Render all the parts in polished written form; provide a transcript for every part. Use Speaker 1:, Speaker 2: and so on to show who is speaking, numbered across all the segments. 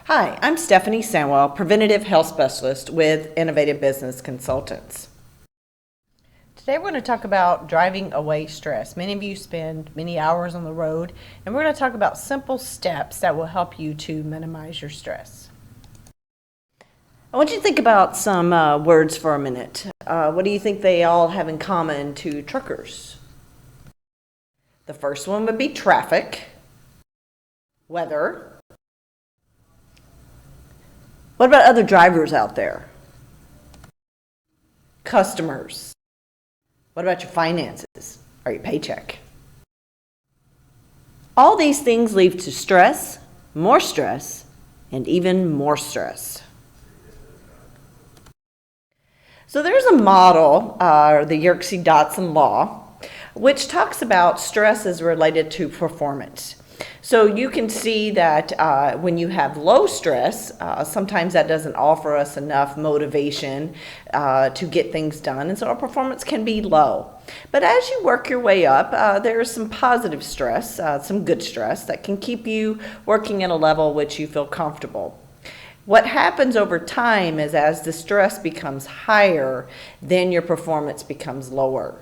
Speaker 1: Hi, I'm Stephanie Samwell, Preventative Health Specialist with Innovative Business Consultants. Today we're going to talk about driving away stress. Many of you spend many hours on the road, and we're going to talk about simple steps that will help you to minimize your stress. I want you to think about some words for a minute. What do you think they all have in common to truckers? The first one would be traffic, weather. What about other drivers out there? Customers. What about your finances or your paycheck? All these things lead to stress, and even more stress. So there's a model, the Yerkes-Dodson law, which talks about stress as related to performance. So you can see that when you have low stress, sometimes that doesn't offer us enough motivation to get things done, and so our performance can be low. But as you work your way up, there is some positive stress, some good stress that can keep you working at a level which you feel comfortable. What happens over time is as the stress becomes higher, then your performance becomes lower.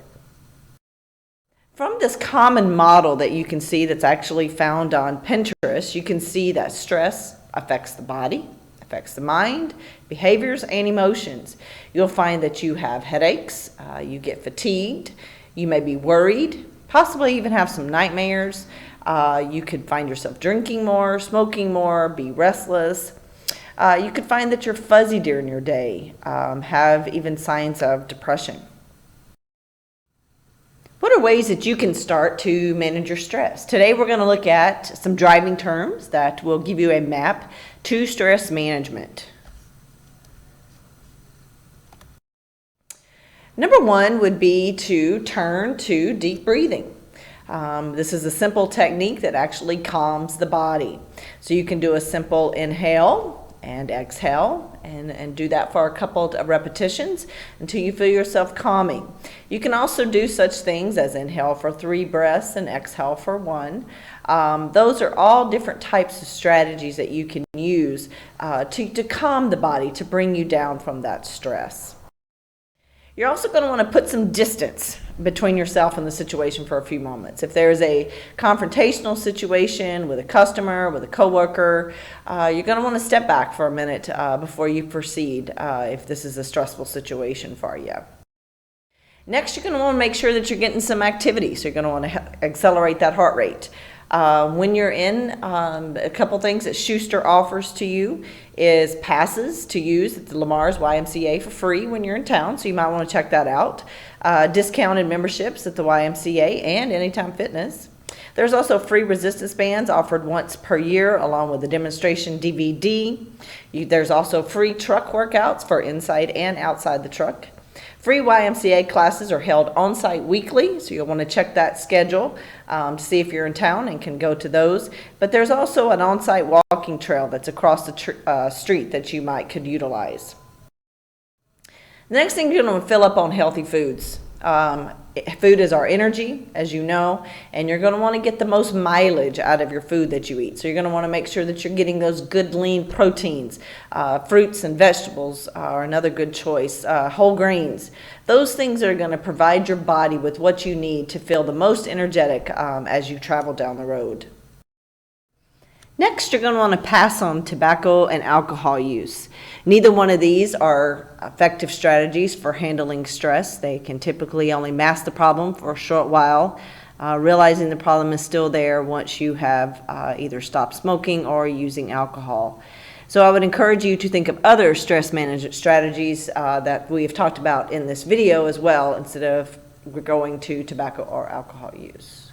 Speaker 1: From this common model that you can see that's actually found on Pinterest, you can see that stress affects the body, affects the mind, behaviors, and emotions. You'll find that you have headaches, you get fatigued, you may be worried, possibly even have some nightmares. You could find yourself drinking more, smoking more, be restless. You could find that you're fuzzy during your day, have even signs of depression. What are ways that you can start to manage your stress? Today we're going to look at some driving terms that will give you a map to stress management. Number one would be to turn to deep breathing. This is a simple technique that actually calms the body. So you can do a simple inhale and exhale and do that for a couple of repetitions until you feel yourself calming. You can also do such things as inhale for 3 breaths and exhale for 1. Those are all different types of strategies that you can use to calm the body, to bring you down from that stress. You're also going to want to put some distance between yourself and the situation for a few moments. If there's a confrontational situation with a customer, with a coworker, you're going to want to step back for a minute before you proceed if this is a stressful situation for you. Next, you're going to want to make sure that you're getting some activity. So you're going to want to accelerate that heart rate. When you're in, a couple things that Schuster offers to you is passes to use at the Lamar's YMCA for free when you're in town, so you might want to check that out. Discounted memberships at the YMCA and Anytime Fitness. There's also free resistance bands offered once per year along with a demonstration DVD. There's also free truck workouts for inside and outside the truck. Free YMCA classes are held on-site weekly, so you'll want to check that schedule to see if you're in town and can go to those. But there's also an on-site walking trail that's across the street that you could utilize. The next thing, you're going to fill up on healthy foods. Food is our energy, as you know, and you're going to want to get the most mileage out of your food that you eat. So you're going to want to make sure that you're getting those good lean proteins. Fruits and vegetables are another good choice. Whole grains. Those things are going to provide your body with what you need to feel the most energetic as you travel down the road. Next, you're going to want to pass on tobacco and alcohol use. Neither one of these are effective strategies for handling stress. They can typically only mask the problem for a short while, realizing the problem is still there once you have either stopped smoking or using alcohol. So I would encourage you to think of other stress management strategies that we have talked about in this video as well, instead of going to tobacco or alcohol use.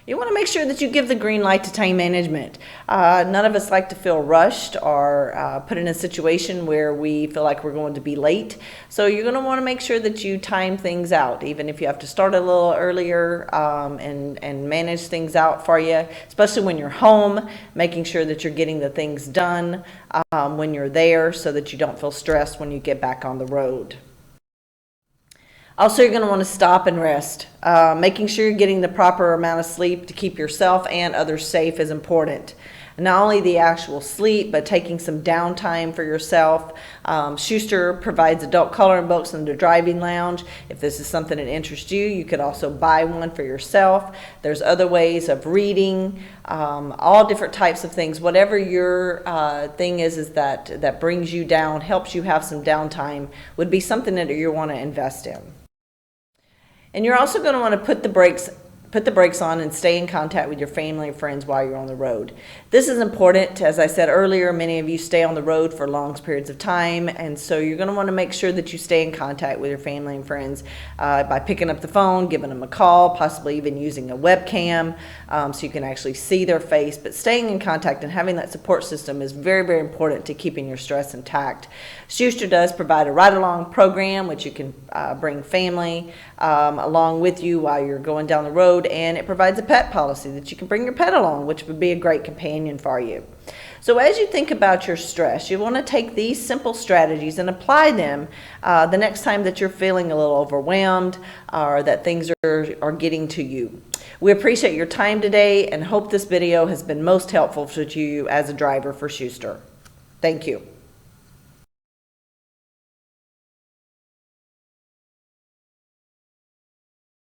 Speaker 1: You want to make sure that you give the green light to time management. None of us like to feel rushed or put in a situation where we feel like we're going to be late. So you're going to want to make sure that you time things out, even if you have to start a little earlier and manage things out for you, especially when you're home, making sure that you're getting the things done when you're there so that you don't feel stressed when you get back on the road. Also, you're going to want to stop and rest. Making sure you're getting the proper amount of sleep to keep yourself and others safe is important. not only the actual sleep, but taking some downtime for yourself. Schuster provides adult coloring books in the driving lounge. If this is something that interests you, you could also buy one for yourself. There's other ways of reading, all different types of things. Whatever your thing is that brings you down, helps you have some downtime, would be something that you want to invest in. And you're also going to want to put the brakes on and stay in contact with your family and friends while you're on the road. This is important. As I said earlier, many of you stay on the road for long periods of time, and so you're going to want to make sure that you stay in contact with your family and friends by picking up the phone, giving them a call, possibly even using a webcam so you can actually see their face. But staying in contact and having that support system is very, very important to keeping your stress intact. Schuster does provide a ride-along program, which you can bring family along with you while you're going down the road, and it provides a pet policy that you can bring your pet along, which would be a great companion for you. So as you think about your stress, you want to take these simple strategies and apply them the next time that you're feeling a little overwhelmed or that things are getting to you. We appreciate your time today and hope this video has been most helpful to you as a driver for Schuster. Thank you.